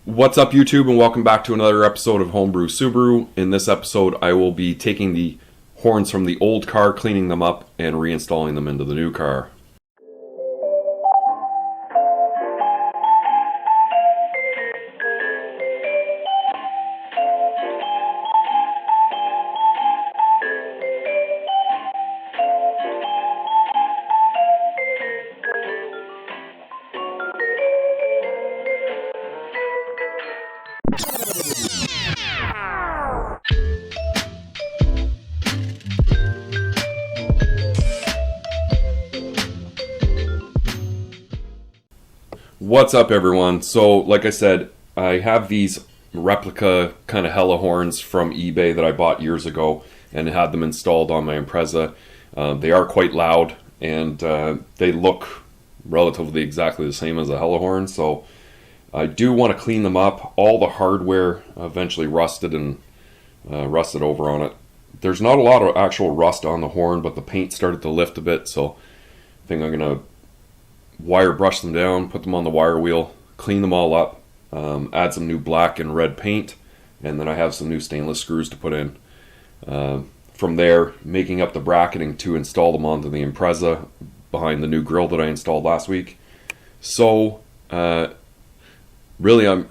What's up, YouTube, and welcome back to another episode of Homebrew Subaru. In this episode, I will be taking the horns from the old car, cleaning them up, and reinstalling them into the new car. What's up, everyone? So, like I said, I have these replica kind of hella horns from eBay that I bought years ago and had them installed on my Impreza. They are quite loud, and they look relatively exactly the same as a hella horn, so I do want to clean them up. All the hardware eventually rusted and rusted over on it. There's not a lot of actual rust on the horn, but the paint started to lift a bit, so I think I'm going to wire brush them down, put them on the wire wheel, clean them all up, add some new black and red paint, and then I have some new stainless screws to put in. From there, making up the bracketing to install them onto the Impreza behind the new grill that I installed last week. So really, I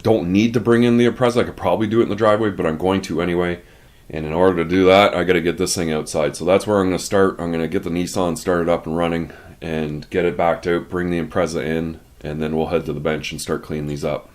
don't need to bring in the Impreza. I could probably do it in the driveway, but I'm going to anyway. And in order to do that, I got to get this thing outside. So that's where I'm going to start. I'm going to get the Nissan started up and running and get it backed out, bring the Impreza in, and then we'll head to the bench and start cleaning these up.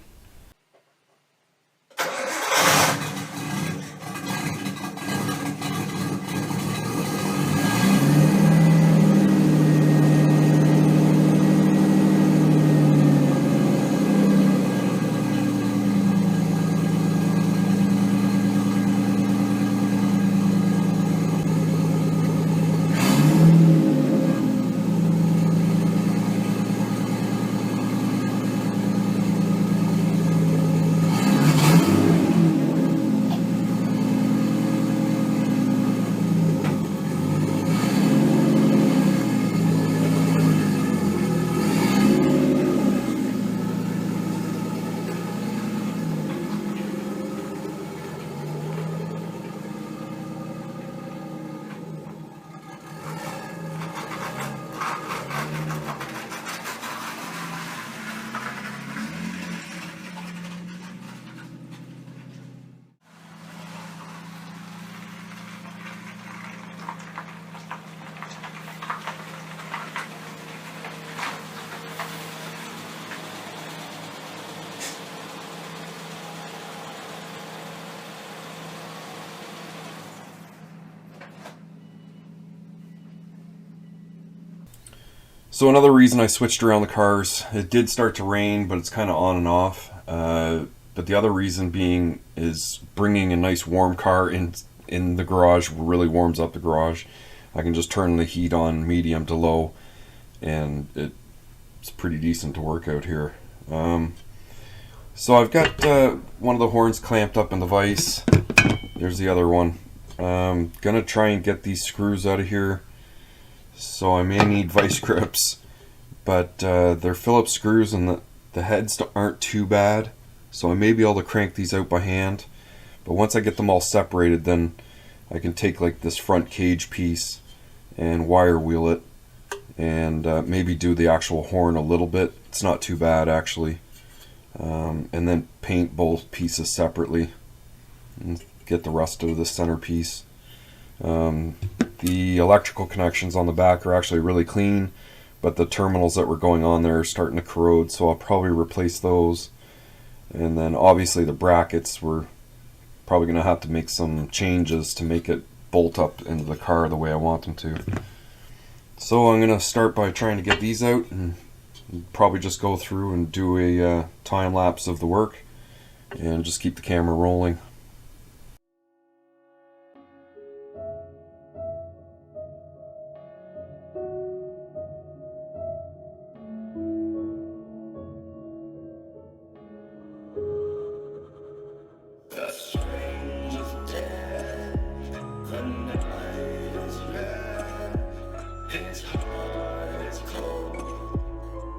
So another reason I switched around the cars, it did start to rain, but it's kind of on and off. But the other reason being is bringing a nice warm car in the garage really warms up the garage. I can just turn the heat on medium to low, and it's pretty decent to work out here. So I've got one of the horns clamped up in the vise. There's the other one. Gonna try and get these screws out of here. So I may need vice grips, but they're Phillips screws and the heads aren't too bad, so I may be able to crank these out by hand. But once I get them all separated, then I can take like this front cage piece and wire wheel it and maybe do the actual horn a little bit. It's not too bad actually. And then paint both pieces separately and get the rest of the centerpiece. The electrical connections on the back are actually really clean, but the terminals that were going on there are starting to corrode, so I'll probably replace those. And then obviously the brackets, we're probably going to have to make some changes to make it bolt up into the car the way I want them to. So I'm going to start by trying to get these out and probably just go through and do a time lapse of the work and just keep the camera rolling.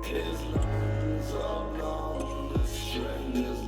His lungs are blown, the strangers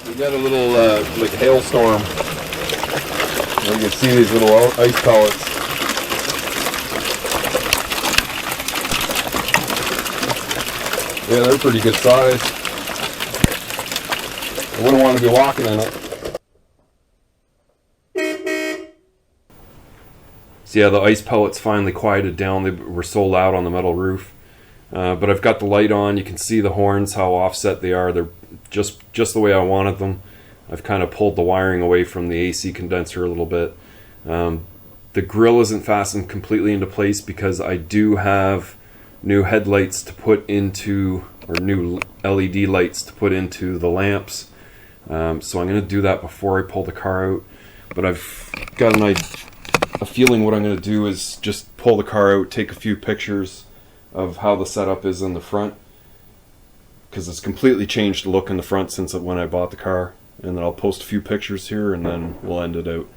We got a little like hailstorm. You can see these little ice pellets. Yeah, they're pretty good size. I wouldn't want to be walking in it. So yeah, the ice pellets finally quieted down. They were so loud on the metal roof. But I've got the light on. You can see the horns, how offset they are. They're just the way I wanted them. I've kind of pulled the wiring away from the AC condenser a little bit. The grill isn't fastened completely into place because I do have new headlights to put into, or new LED lights to put into the lamps. So I'm going to do that before I pull the car out. But I've got a feeling what I'm going to do is just pull the car out, take a few pictures, of how the setup is in the front, because it's completely changed the look in the front since when I bought the car. And then I'll post a few pictures here and then we'll end it out.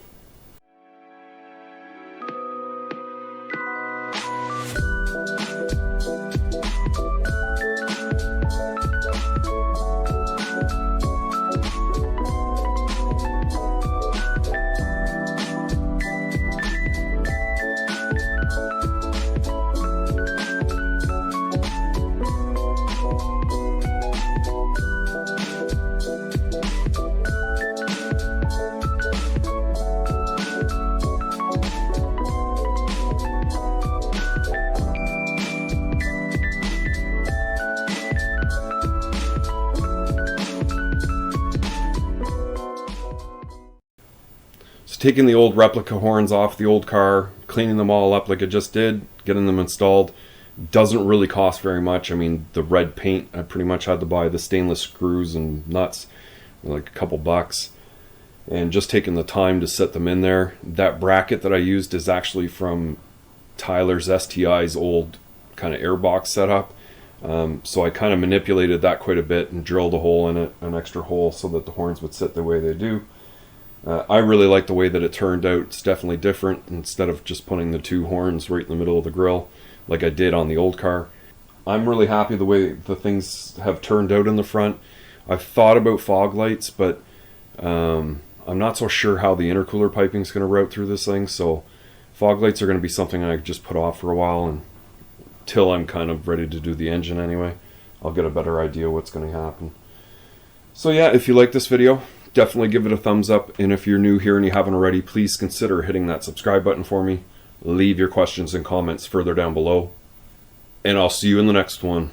So taking the old replica horns off the old car, cleaning them all up like I just did, getting them installed, doesn't really cost very much. I mean, the red paint, I pretty much had to buy the stainless screws and nuts, like a couple bucks. And just taking the time to set them in there. That bracket that I used is actually from Tyler's STI's old kind of airbox setup. So I kind of manipulated that quite a bit and drilled a hole in it, an extra hole, so that the horns would sit the way they do. I really like the way that it turned out. It's definitely different, instead of just putting the two horns right in the middle of the grill like I did on the old car. I'm really happy the way the things have turned out in the front. I've thought about fog lights, but I'm not so sure how the intercooler piping is going to route through this thing, so fog lights are going to be something I just put off for a while until I'm kind of ready to do the engine anyway. I'll get a better idea what's going to happen. So yeah, if you like this video, definitely give it a thumbs up, and if you're new here and you haven't already, please consider hitting that subscribe button for me. Leave your questions and comments further down below, and I'll see you in the next one.